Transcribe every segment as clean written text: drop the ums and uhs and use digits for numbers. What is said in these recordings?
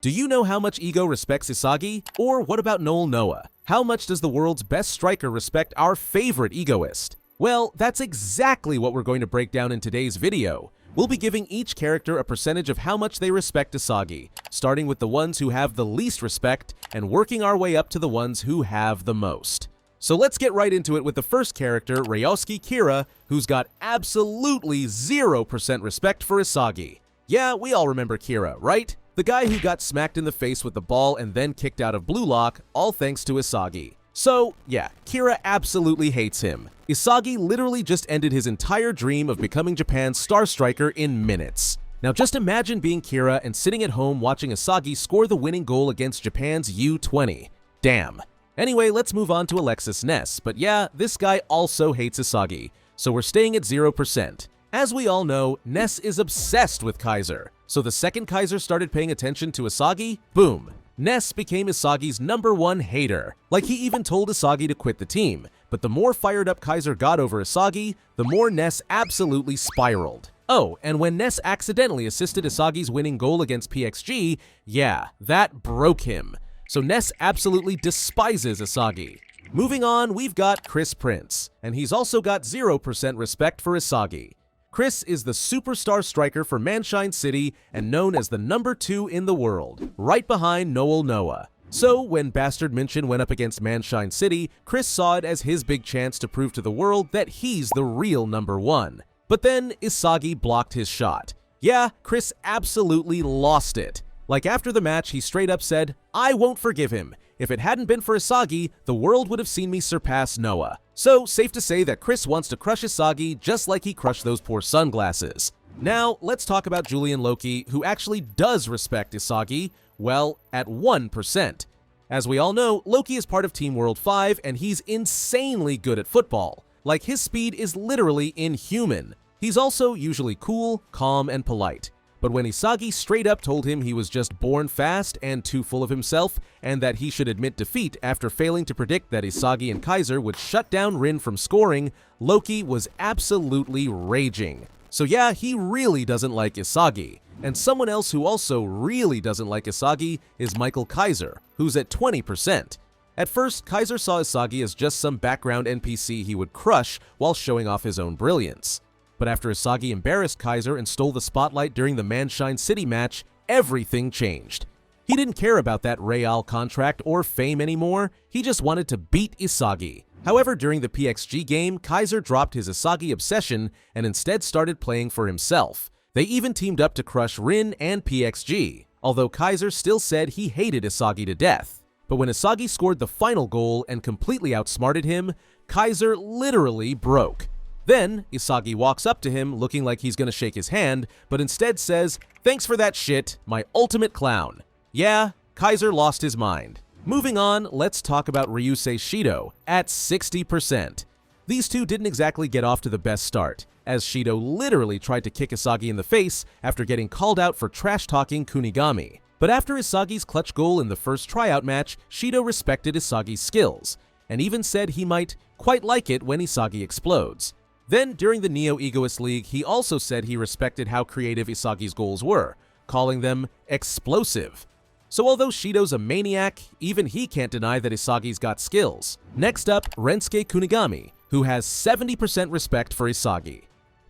Do you know how much Ego respects Isagi? Or what about Noah? How much does the world's best striker respect our favorite egoist? Well, that's exactly what we're going to break down in today's video. We'll be giving each character a percentage of how much they respect Isagi, starting with the ones who have the least respect and working our way up to the ones who have the most. So let's get right into it with the first character, Ryosuke Kira, who's got absolutely 0% respect for Isagi. Yeah, we all remember Kira, right? The guy who got smacked in the face with the ball and then kicked out of Blue Lock, all thanks to Isagi. So, yeah, Kira absolutely hates him. Isagi literally just ended his entire dream of becoming Japan's star striker in minutes. Now just imagine being Kira and sitting at home watching Isagi score the winning goal against Japan's U20. Damn. Anyway, let's move on to Alexis Ness, but yeah, this guy also hates Isagi, so we're staying at 0%. As we all know, Ness is obsessed with Kaiser, so the second Kaiser started paying attention to Isagi, boom, Ness became Isagi's #1 hater. Like, he even told Isagi to quit the team, but the more fired up Kaiser got over Isagi, the more Ness absolutely spiraled. Oh, and when Ness accidentally assisted Isagi's winning goal against PXG, yeah, that broke him. So Ness absolutely despises Isagi. Moving on, we've got Chris Prince, and he's also got 0% respect for Isagi. Chris is the superstar striker for Manshine City and known as the #2 in the world, right behind Noah. So when Bastard Minchin went up against Manshine City, Chris saw it as his big chance to prove to the world that he's the real #1. But then Isagi blocked his shot. Yeah, Chris absolutely lost it. Like, after the match, he straight up said, "I won't forgive him. If it hadn't been for Isagi, the world would have seen me surpass Noah." So, safe to say that Chris wants to crush Isagi just like he crushed those poor sunglasses. Now, let's talk about Julian Loki, who actually does respect Isagi, well, at 1%. As we all know, Loki is part of Team World 5, and he's insanely good at football. Like, his speed is literally inhuman. He's also usually cool, calm, and polite. But when Isagi straight up told him he was just born fast and too full of himself, and that he should admit defeat after failing to predict that Isagi and Kaiser would shut down Rin from scoring, Loki was absolutely raging. So yeah, he really doesn't like Isagi. And someone else who also really doesn't like Isagi is Michael Kaiser, who's at 20%. At first, Kaiser saw Isagi as just some background NPC he would crush while showing off his own brilliance. But after Isagi embarrassed Kaiser and stole the spotlight during the Manshine City match, everything changed. He didn't care about that Real contract or fame anymore, he just wanted to beat Isagi. However, during the PXG game, Kaiser dropped his Isagi obsession and instead started playing for himself. They even teamed up to crush Rin and PXG, although Kaiser still said he hated Isagi to death. But when Isagi scored the final goal and completely outsmarted him, Kaiser literally broke. Then, Isagi walks up to him looking like he's gonna shake his hand, but instead says, "Thanks for that shit, my ultimate clown." Yeah, Kaiser lost his mind. Moving on, let's talk about Ryusei Shido at 60%. These two didn't exactly get off to the best start, as Shido literally tried to kick Isagi in the face after getting called out for trash-talking Kunigami. But after Isagi's clutch goal in the first tryout match, Shido respected Isagi's skills, and even said he might quite like it when Isagi explodes. Then, during the Neo Egoist League, he also said he respected how creative Isagi's goals were, calling them explosive. So although Shido's a maniac, even he can't deny that Isagi's got skills. Next up, Rensuke Kunigami, who has 70% respect for Isagi.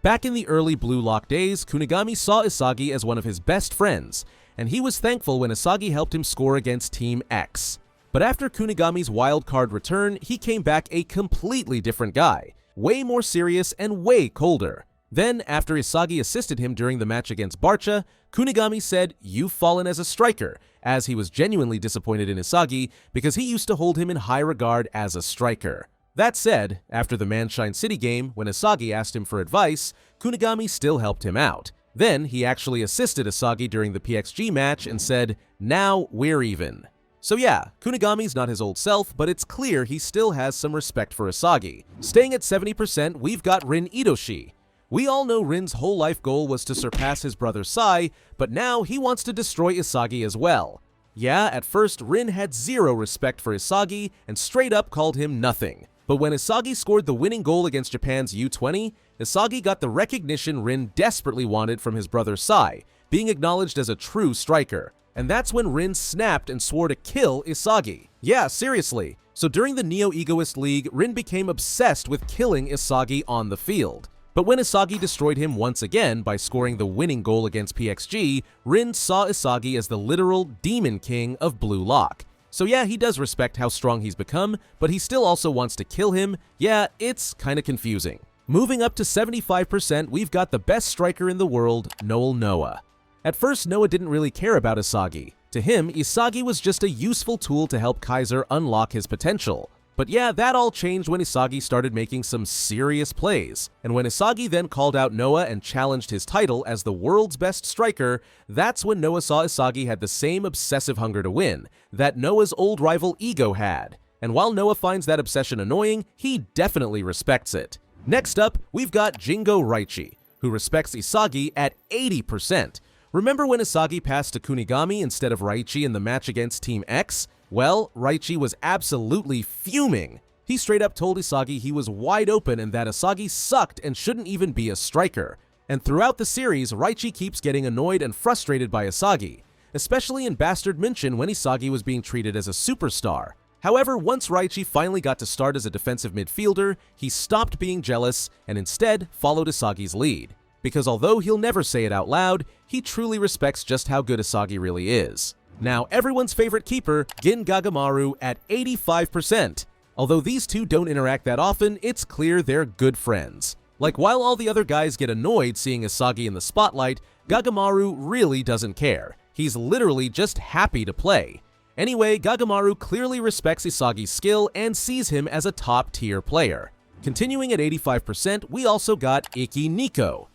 Back in the early Blue Lock days, Kunigami saw Isagi as one of his best friends, and he was thankful when Isagi helped him score against Team X. But after Kunigami's wildcard return, he came back a completely different guy. Way more serious and way colder. Then, after Isagi assisted him during the match against Barcha, Kunigami said, "You've fallen as a striker," as he was genuinely disappointed in Isagi because he used to hold him in high regard as a striker. That said, after the Manshine City game, when Isagi asked him for advice, Kunigami still helped him out. Then, he actually assisted Isagi during the PXG match and said, "Now we're even." So yeah, Kunigami's not his old self, but it's clear he still has some respect for Isagi. Staying at 70%, we've got Rin Itoshi. We all know Rin's whole life goal was to surpass his brother Sai, but now he wants to destroy Isagi as well. Yeah, at first, Rin had 0 respect for Isagi and straight up called him nothing. But when Isagi scored the winning goal against Japan's U20, Isagi got the recognition Rin desperately wanted from his brother Sai, being acknowledged as a true striker. and that's when Rin snapped and swore to kill Isagi. Yeah, seriously. So during the Neo-Egoist League, Rin became obsessed with killing Isagi on the field. But when Isagi destroyed him once again by scoring the winning goal against PXG, Rin saw Isagi as the literal Demon King of Blue Lock. So yeah, he does respect how strong he's become, but he still also wants to kill him. Yeah, it's kinda confusing. Moving up to 75%, we've got the best striker in the world, Noah. At first, Noah didn't really care about Isagi. To him, Isagi was just a useful tool to help Kaiser unlock his potential. But yeah, that all changed when Isagi started making some serious plays. And when Isagi then called out Noah and challenged his title as the world's best striker, that's when Noah saw Isagi had the same obsessive hunger to win that Noah's old rival Ego had. And while Noah finds that obsession annoying, he definitely respects it. Next up, we've got Jingo Raichi, who respects Isagi at 80%. Remember when Isagi passed to Kunigami instead of Raichi in the match against Team X? Well, Raichi was absolutely fuming. He straight up told Isagi he was wide open and that Isagi sucked and shouldn't even be a striker. And throughout the series, Raichi keeps getting annoyed and frustrated by Isagi, especially in Bastard Mention when Isagi was being treated as a superstar. However, once Raichi finally got to start as a defensive midfielder, he stopped being jealous and instead followed Isagi's lead. Because although he'll never say it out loud, he truly respects just how good Isagi really is. Now, everyone's favorite keeper, Gin Gagamaru at 85%. Although these two don't interact that often, it's clear they're good friends. Like, while all the other guys get annoyed seeing Isagi in the spotlight, Gagamaru really doesn't care. He's literally just happy to play. Anyway, Gagamaru clearly respects Isagi's skill and sees him as a top-tier player. Continuing at 85%, we also got Ikki Niko.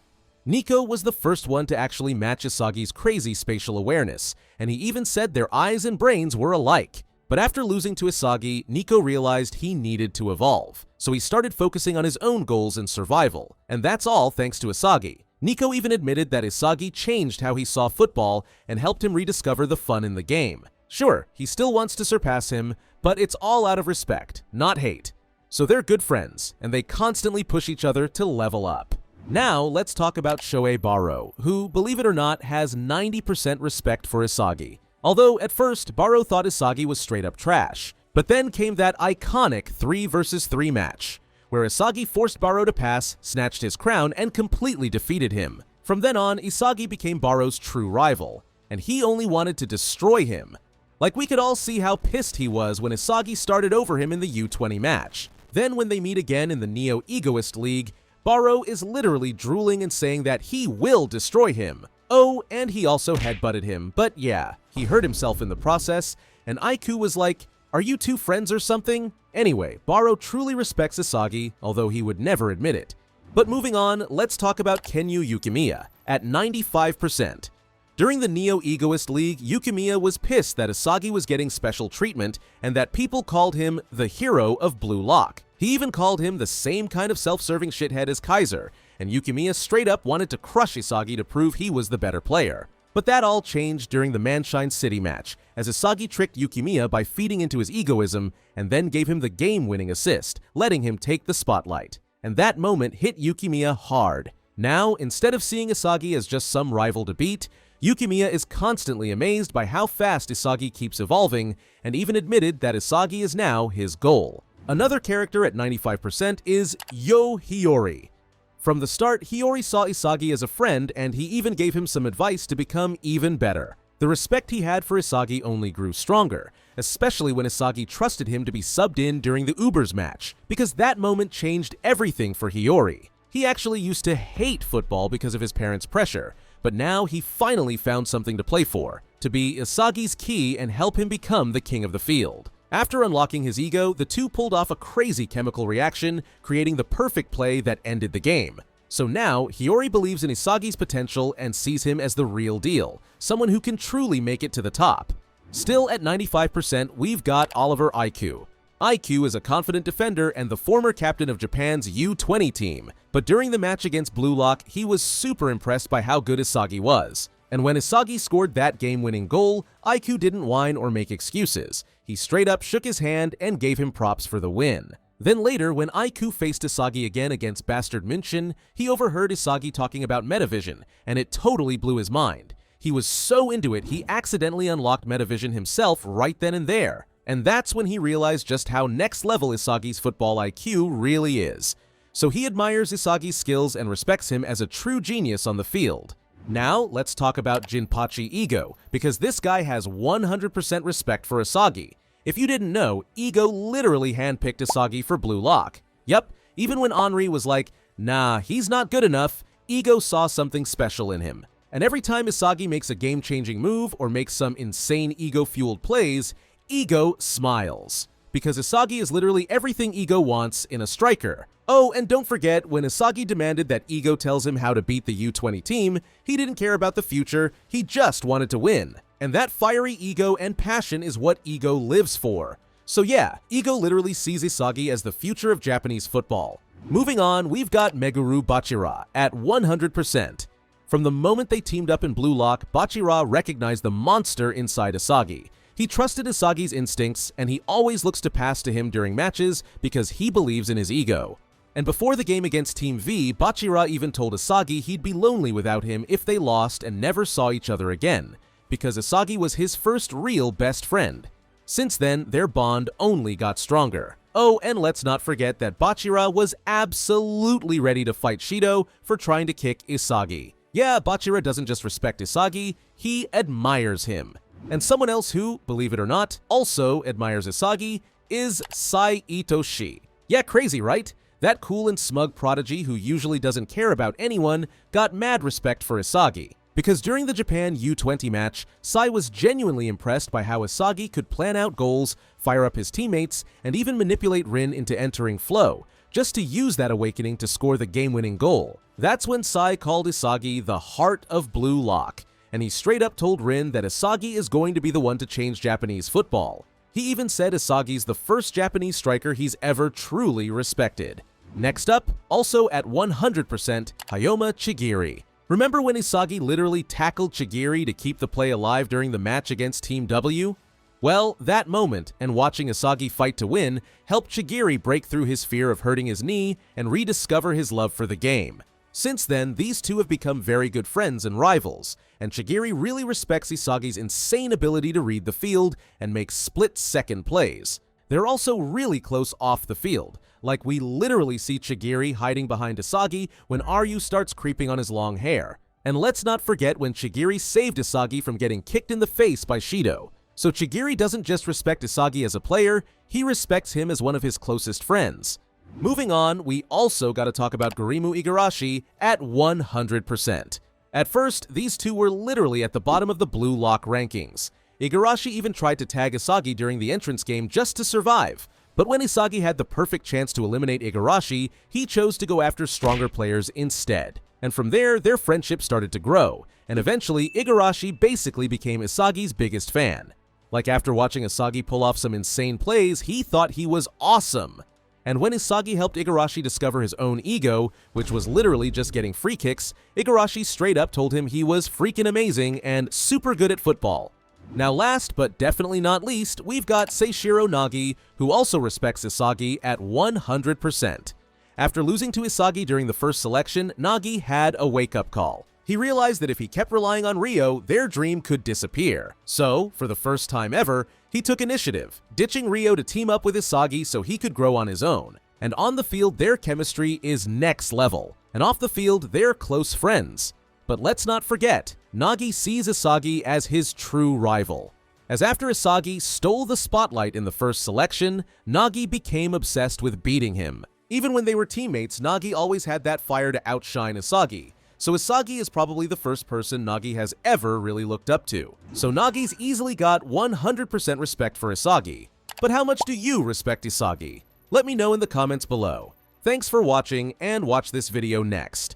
Niko was the first one to actually match Isagi's crazy spatial awareness, and he even said their eyes and brains were alike. But after losing to Isagi, Niko realized he needed to evolve, so he started focusing on his own goals and survival, and that's all thanks to Isagi. Niko even admitted that Isagi changed how he saw football and helped him rediscover the fun in the game. Sure, he still wants to surpass him, but it's all out of respect, not hate. So they're good friends, and they constantly push each other to level up. Now, let's talk about Shoei Baro, who, believe it or not, has 90% respect for Isagi. Although, at first, Baro thought Isagi was straight up trash. But then came that iconic 3 vs 3 match, where Isagi forced Baro to pass, snatched his crown, and completely defeated him. From then on, Isagi became Baro's true rival, and he only wanted to destroy him. Like, we could all see how pissed he was when Isagi started over him in the U20 match. Then when they meet again in the Neo-Egoist League, Baro is literally drooling and saying that he will destroy him. Oh, and he also headbutted him, but yeah, he hurt himself in the process, and Aiku was like, "Are you two friends or something?" Anyway, Baro truly respects Isagi, although he would never admit it. But moving on, let's talk about Kenyu Yukimiya, at 95%. During the Neo-Egoist League, Yukimiya was pissed that Isagi was getting special treatment and that people called him the hero of Blue Lock. He even called him the same kind of self-serving shithead as Kaiser, and Yukimiya straight up wanted to crush Isagi to prove he was the better player. But that all changed during the Manshine City match, as Isagi tricked Yukimiya by feeding into his egoism and then gave him the game-winning assist, letting him take the spotlight. And that moment hit Yukimiya hard. Now, instead of seeing Isagi as just some rival to beat, Yukimiya is constantly amazed by how fast Isagi keeps evolving, and even admitted that Isagi is now his goal. Another character at 95% is Hiyori. From the start, Hiyori saw Isagi as a friend, and he even gave him some advice to become even better. The respect he had for Isagi only grew stronger, especially when Isagi trusted him to be subbed in during the Ubers match, because that moment changed everything for Hiyori. He actually used to hate football because of his parents' pressure, but now he finally found something to play for, to be Isagi's key and help him become the king of the field. After unlocking his ego, the two pulled off a crazy chemical reaction, creating the perfect play that ended the game. So now, Hiyori believes in Isagi's potential and sees him as the real deal, someone who can truly make it to the top. Still at 95%, we've got Oliver Aiku. Aiku is a confident defender and the former captain of Japan's U20 team, but during the match against Blue Lock, he was super impressed by how good Isagi was. And when Isagi scored that game-winning goal, Aiku didn't whine or make excuses. He straight up shook his hand and gave him props for the win. Then later, when Aiku faced Isagi again against Bastard Mention, he overheard Isagi talking about Metavision, and it totally blew his mind. He was so into it, he accidentally unlocked Metavision himself right then and there. And that's when he realized just how next level Isagi's football IQ really is. So he admires Isagi's skills and respects him as a true genius on the field. Now, let's talk about Jinpachi Ego, because this guy has 100% respect for Isagi. If you didn't know, Ego literally handpicked Isagi for Blue Lock. Yup, even when Henri was like, nah, he's not good enough, Ego saw something special in him. And every time Isagi makes a game-changing move or makes some insane ego-fueled plays, Ego smiles. Because Isagi is literally everything Ego wants in a striker. Oh, and don't forget, when Isagi demanded that Ego tells him how to beat the U20 team, he didn't care about the future, he just wanted to win. And that fiery ego and passion is what Ego lives for. So yeah, Ego literally sees Isagi as the future of Japanese football. Moving on, we've got Meguru Bachira at 100%. From the moment they teamed up in Blue Lock, Bachira recognized the monster inside Isagi. He trusted Isagi's instincts, and he always looks to pass to him during matches because he believes in his ego. And before the game against Team V, Bachira even told Isagi he'd be lonely without him if they lost and never saw each other again, because Isagi was his first real best friend. Since then, their bond only got stronger. Oh, and let's not forget that Bachira was absolutely ready to fight Shido for trying to kick Isagi. Yeah, Bachira doesn't just respect Isagi, he admires him. And someone else who, believe it or not, also admires Isagi is Itoshi. Yeah, crazy, right? That cool and smug prodigy who usually doesn't care about anyone got mad respect for Isagi. Because during the Japan U20 match, Sai was genuinely impressed by how Isagi could plan out goals, fire up his teammates, and even manipulate Rin into entering flow, just to use that awakening to score the game-winning goal. That's when Sai called Isagi the heart of Blue Lock, and he straight up told Rin that Isagi is going to be the one to change Japanese football. He even said Isagi's the first Japanese striker he's ever truly respected. Next up, also at 100%, Hyoma Chigiri. Remember when Isagi literally tackled Chigiri to keep the play alive during the match against Team W? Well, that moment, and watching Isagi fight to win, helped Chigiri break through his fear of hurting his knee and rediscover his love for the game. Since then, these two have become very good friends and rivals, and Chigiri really respects Isagi's insane ability to read the field and make split-second plays. They're also really close off the field, like we literally see Chigiri hiding behind Isagi when Aryu starts creeping on his long hair. And let's not forget when Chigiri saved Isagi from getting kicked in the face by Shido. So Chigiri doesn't just respect Isagi as a player, he respects him as one of his closest friends. Moving on, we also gotta talk about Gurimu Igarashi at 100%. At first, these two were literally at the bottom of the Blue Lock rankings. Igarashi even tried to tag Isagi during the entrance game just to survive, but when Isagi had the perfect chance to eliminate Igarashi, he chose to go after stronger players instead. And from there, their friendship started to grow, and eventually Igarashi basically became Isagi's biggest fan. Like after watching Isagi pull off some insane plays, he thought he was awesome. And when Isagi helped Igarashi discover his own ego, which was literally just getting free kicks, Igarashi straight up told him he was freaking amazing and super good at football. Now last but definitely not least, we've got Seishiro Nagi, who also respects Isagi at 100%. After losing to Isagi during the first selection, Nagi had a wake-up call. He realized that if he kept relying on Ryo, their dream could disappear. So, for the first time ever, he took initiative, ditching Ryo to team up with Isagi so he could grow on his own. And on the field, their chemistry is next level. And off the field, they're close friends. But let's not forget, Nagi sees Isagi as his true rival. As after Isagi stole the spotlight in the first selection, Nagi became obsessed with beating him. Even when they were teammates, Nagi always had that fire to outshine Isagi. So Isagi is probably the first person Nagi has ever really looked up to. So Nagi's easily got 100% respect for Isagi. But how much do you respect Isagi? Let me know in the comments below. Thanks for watching, and watch this video next.